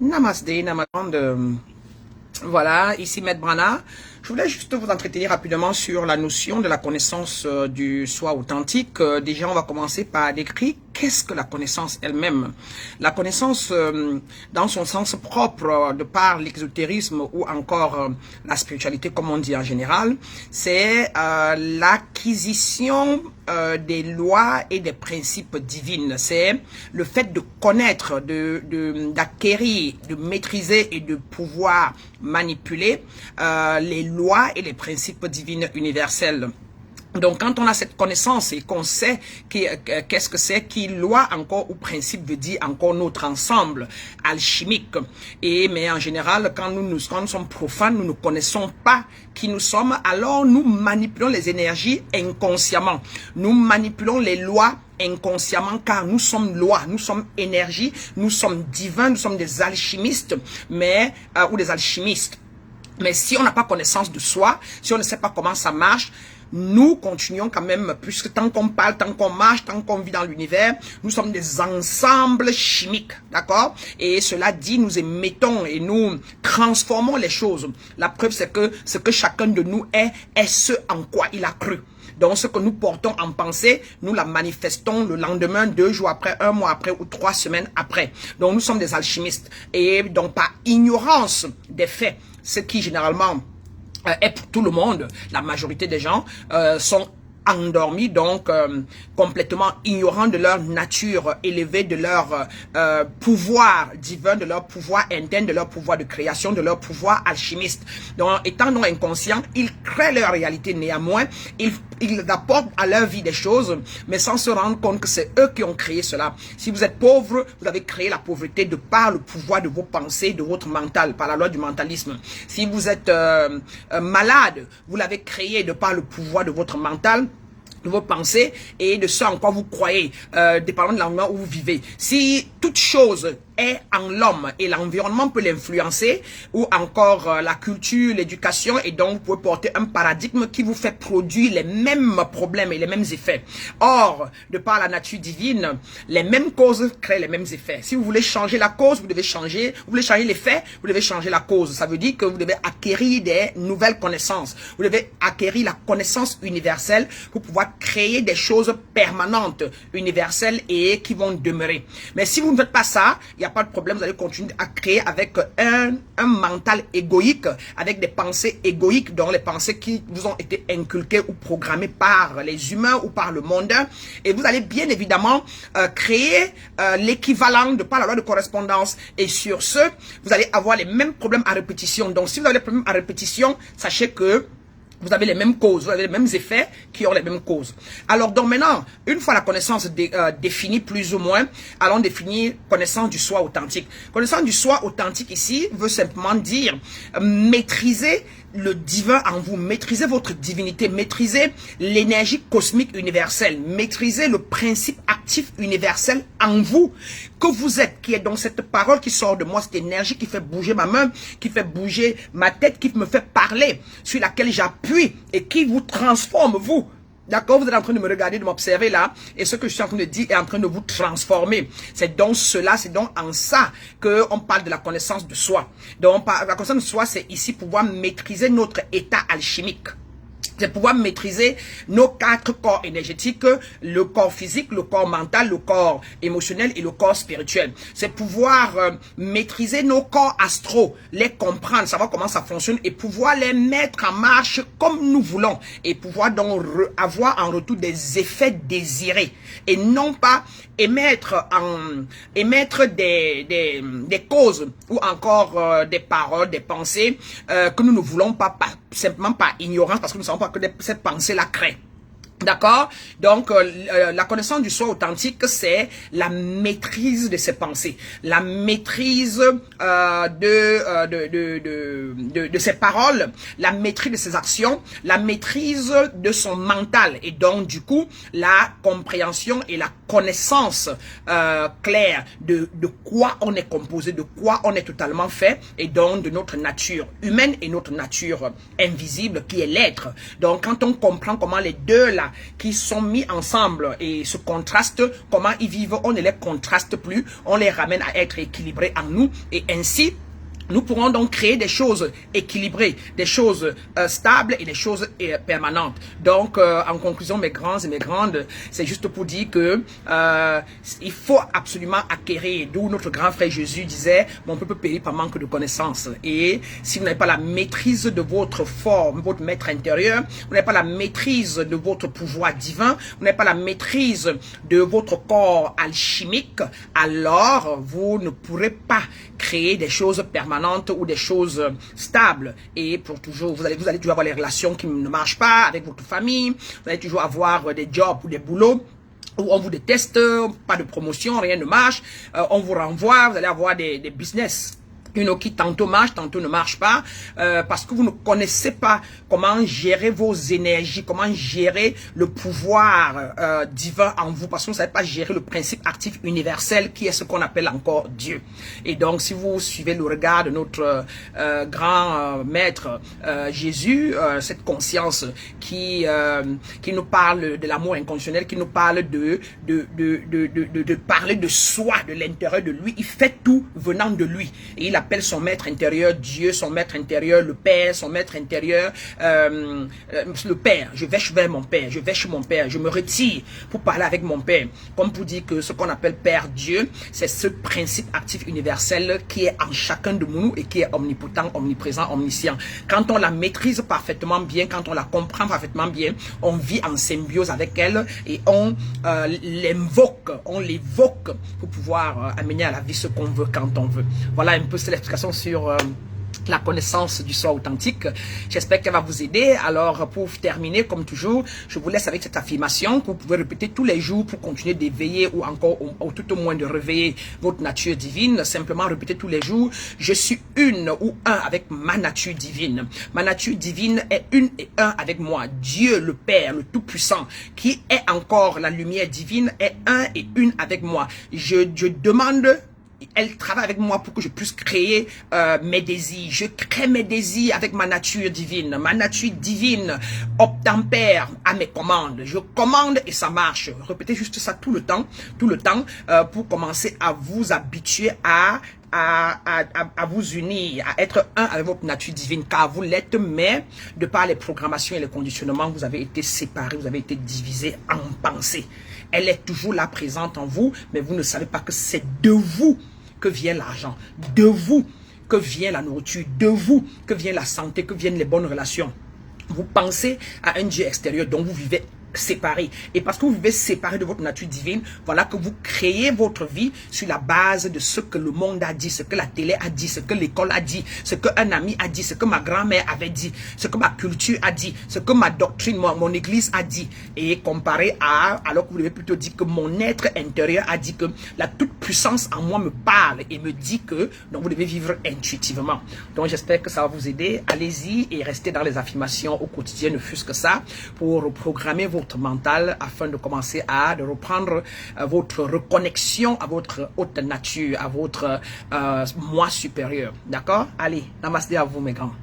Namasté, namaste. Voilà, ici Maître Brana. Je voulais juste vous entretenir rapidement sur la notion de la connaissance du soi authentique. Déjà, on va commencer par décrire qu'est-ce que la connaissance elle-même. La connaissance, dans son sens propre, de par l'exotérisme ou encore la spiritualité, comme on dit en général, c'est l'acquisition des lois et des principes divines. C'est le fait de connaître, d'acquérir, de maîtriser et de pouvoir manipuler les lois et les principes divines universels. Donc, quand on a cette connaissance et qu'on sait qu'est-ce que c'est, qui loi encore ou principe veut dire encore notre ensemble alchimique. Mais en général, quand nous sommes profanes, nous ne connaissons pas qui nous sommes, alors nous manipulons les énergies inconsciemment. Nous manipulons les lois inconsciemment, car nous sommes loi, nous sommes énergie, nous sommes divins, nous sommes des alchimistes, ou des alchimistes. Mais si on n'a pas connaissance de soi, si on ne sait pas comment ça marche, nous continuons quand même, puisque tant qu'on parle, tant qu'on marche, tant qu'on vit dans l'univers, nous sommes des ensembles chimiques, d'accord? Et cela dit, nous émettons et nous transformons les choses. La preuve, c'est que ce que chacun de nous est ce en quoi il a cru. Donc, ce que nous portons en pensée, nous la manifestons le lendemain, 2 jours après, 1 mois après ou 3 semaines après. Donc, nous sommes des alchimistes. Et donc, par ignorance des faits, ce qui généralement est pour tout le monde, la majorité des gens sont endormis, donc complètement ignorants de leur nature élevée, de leur pouvoir divin, de leur pouvoir interne, de leur pouvoir de création, de leur pouvoir alchimiste. Donc, étant non inconscients, ils créent leur réalité néanmoins, ils apportent à leur vie des choses, mais sans se rendre compte que c'est eux qui ont créé cela. Si vous êtes pauvre, vous avez créé la pauvreté de par le pouvoir de vos pensées, de votre mental, par la loi du mentalisme. Si vous êtes malade, vous l'avez créé de par le pouvoir de votre mental, de vos pensées et de ce en quoi vous croyez, dépendant de l'environnement où vous vivez. Si toute chose est en l'homme et l'environnement peut l'influencer, ou encore la culture, l'éducation, et donc vous pouvez porter un paradigme qui vous fait produire les mêmes problèmes et les mêmes effets. Or, de par la nature divine, les mêmes causes créent les mêmes effets. Si vous voulez changer la cause, vous devez changer, vous voulez changer l'effet, vous devez changer la cause. Ça veut dire que vous devez acquérir des nouvelles connaissances. Vous devez acquérir la connaissance universelle pour pouvoir créer des choses permanentes, universelles et qui vont demeurer. Mais si vous ne faites pas ça, il n'y a pas de problème, vous allez continuer à créer avec un mental égoïque, avec des pensées égoïques, donc les pensées qui vous ont été inculquées ou programmées par les humains ou par le monde. Et vous allez bien évidemment créer l'équivalent de par la loi de correspondance. Et sur ce, vous allez avoir les mêmes problèmes à répétition. Donc si vous avez des problèmes à répétition, sachez que vous avez les mêmes causes, vous avez les mêmes effets qui ont les mêmes causes. Alors donc maintenant, une fois la connaissance définie plus ou moins, allons définir connaissance du soi authentique. Connaissance du soi authentique ici veut simplement dire maîtriser le divin en vous, maîtriser votre divinité, maîtriser l'énergie cosmique universelle, maîtriser le principe actif universel en vous, que vous êtes, qui est donc cette parole qui sort de moi, cette énergie qui fait bouger ma main, qui fait bouger ma tête, qui me fait parler, sur laquelle j'appuie et qui vous transforme, vous. D'accord, vous êtes en train de me regarder, de m'observer là, et ce que je suis en train de dire est en train de vous transformer. C'est donc cela, c'est donc en ça qu'on parle de la connaissance de soi. Donc la connaissance de soi, c'est ici pouvoir maîtriser notre état alchimique. C'est pouvoir maîtriser nos 4 corps énergétiques, le corps physique, le corps mental, le corps émotionnel et le corps spirituel. C'est pouvoir maîtriser nos corps astraux, les comprendre, savoir comment ça fonctionne et pouvoir les mettre en marche comme nous voulons. Et pouvoir donc avoir en retour des effets désirés. Et non pas émettre des causes ou encore des paroles, des pensées que nous ne voulons pas simplement par ignorance, parce que nous ne savons pas que cette pensée-là crée. D'accord? Donc, la connaissance du soi authentique, c'est la maîtrise de ses pensées, la maîtrise de ses paroles, la maîtrise de ses actions, la maîtrise de son mental, et donc, du coup, la compréhension et la connaissance claire de quoi on est composé, de quoi on est totalement fait, et donc de notre nature humaine et notre nature invisible qui est l'être. Donc, quand on comprend comment les deux là là qui sont mis ensemble et se contrastent, comment ils vivent, on ne les contraste plus, on les ramène à être équilibrés en nous et ainsi, nous pourrons donc créer des choses équilibrées, des choses stables et des choses permanentes. Donc, en conclusion, mes grands et mes grandes, c'est juste pour dire que il faut absolument acquérir, d'où notre grand frère Jésus disait, mon peuple périt par manque de connaissances. Et si vous n'avez pas la maîtrise de votre forme, votre maître intérieur, vous n'avez pas la maîtrise de votre pouvoir divin, vous n'avez pas la maîtrise de votre corps alchimique, alors vous ne pourrez pas créer des choses permanentes ou des choses stables et pour toujours, vous allez toujours avoir les relations qui ne marchent pas avec votre famille, vous allez toujours avoir des jobs ou des boulots où on vous déteste, pas de promotion, rien ne marche, on vous renvoie, vous allez avoir des business qui tantôt marche, tantôt ne marche pas, parce que vous ne connaissez pas comment gérer vos énergies, comment gérer le pouvoir divin en vous, parce que vous ne savez pas gérer le principe actif universel qui est ce qu'on appelle encore Dieu. Et donc, si vous suivez le regard de notre grand maître Jésus, cette conscience qui nous parle de l'amour inconditionnel, qui nous parle de parler de soi, de l'intérieur de lui, il fait tout venant de lui. Et il appelle son maître intérieur Dieu, son maître intérieur le Père, son maître intérieur le Père. Je vais vers mon Père, je vais chez mon Père, je me retire pour parler avec mon Père. Comme pour dire que ce qu'on appelle Père Dieu, c'est ce principe actif universel qui est en chacun de nous et qui est omnipotent, omniprésent, omniscient. Quand on la maîtrise parfaitement bien, quand on la comprend parfaitement bien, on vit en symbiose avec elle et on l'évoque pour pouvoir amener à la vie ce qu'on veut quand on veut. Voilà un peu l'explication sur la connaissance du soi authentique. J'espère qu'elle va vous aider. Alors, pour terminer, comme toujours, je vous laisse avec cette affirmation que vous pouvez répéter tous les jours pour continuer d'éveiller ou encore, ou tout au moins de réveiller votre nature divine. Simplement répéter tous les jours, je suis une ou un avec ma nature divine. Ma nature divine est une et un avec moi. Dieu, le Père, le Tout-Puissant, qui est encore la lumière divine, est un et une avec moi. Je demande... Elle travaille avec moi pour que je puisse créer mes désirs. Je crée mes désirs avec ma nature divine. Ma nature divine obtempère à mes commandes. Je commande et ça marche. Répétez juste ça tout le temps pour commencer à vous habituer à vous unir, à être un avec votre nature divine, car vous l'êtes, mais de par les programmations et les conditionnements, vous avez été séparés, vous avez été divisés en pensée. Elle est toujours là présente en vous, mais vous ne savez pas que c'est de vous que vient l'argent, de vous que vient la nourriture, de vous que vient la santé, que viennent les bonnes relations. Vous pensez à un Dieu extérieur dont vous vivez séparé. Et parce que vous vivez séparé de votre nature divine, voilà que vous créez votre vie sur la base de ce que le monde a dit, ce que la télé a dit, ce que l'école a dit, ce qu'un ami a dit, ce que ma grand-mère avait dit, ce que ma culture a dit, ce que ma doctrine, mon église a dit. Et comparé à, alors que vous devez plutôt dire que mon être intérieur a dit que la toute-puissance en moi me parle et me dit que, donc vous devez vivre intuitivement. Donc j'espère que ça va vous aider. Allez-y et restez dans les affirmations au quotidien, ne fût-ce que ça, pour reprogrammer votre mental afin de commencer à reprendre votre reconnexion à votre haute nature, à votre moi supérieur. D'accord? Allez, namasté à vous mes grands.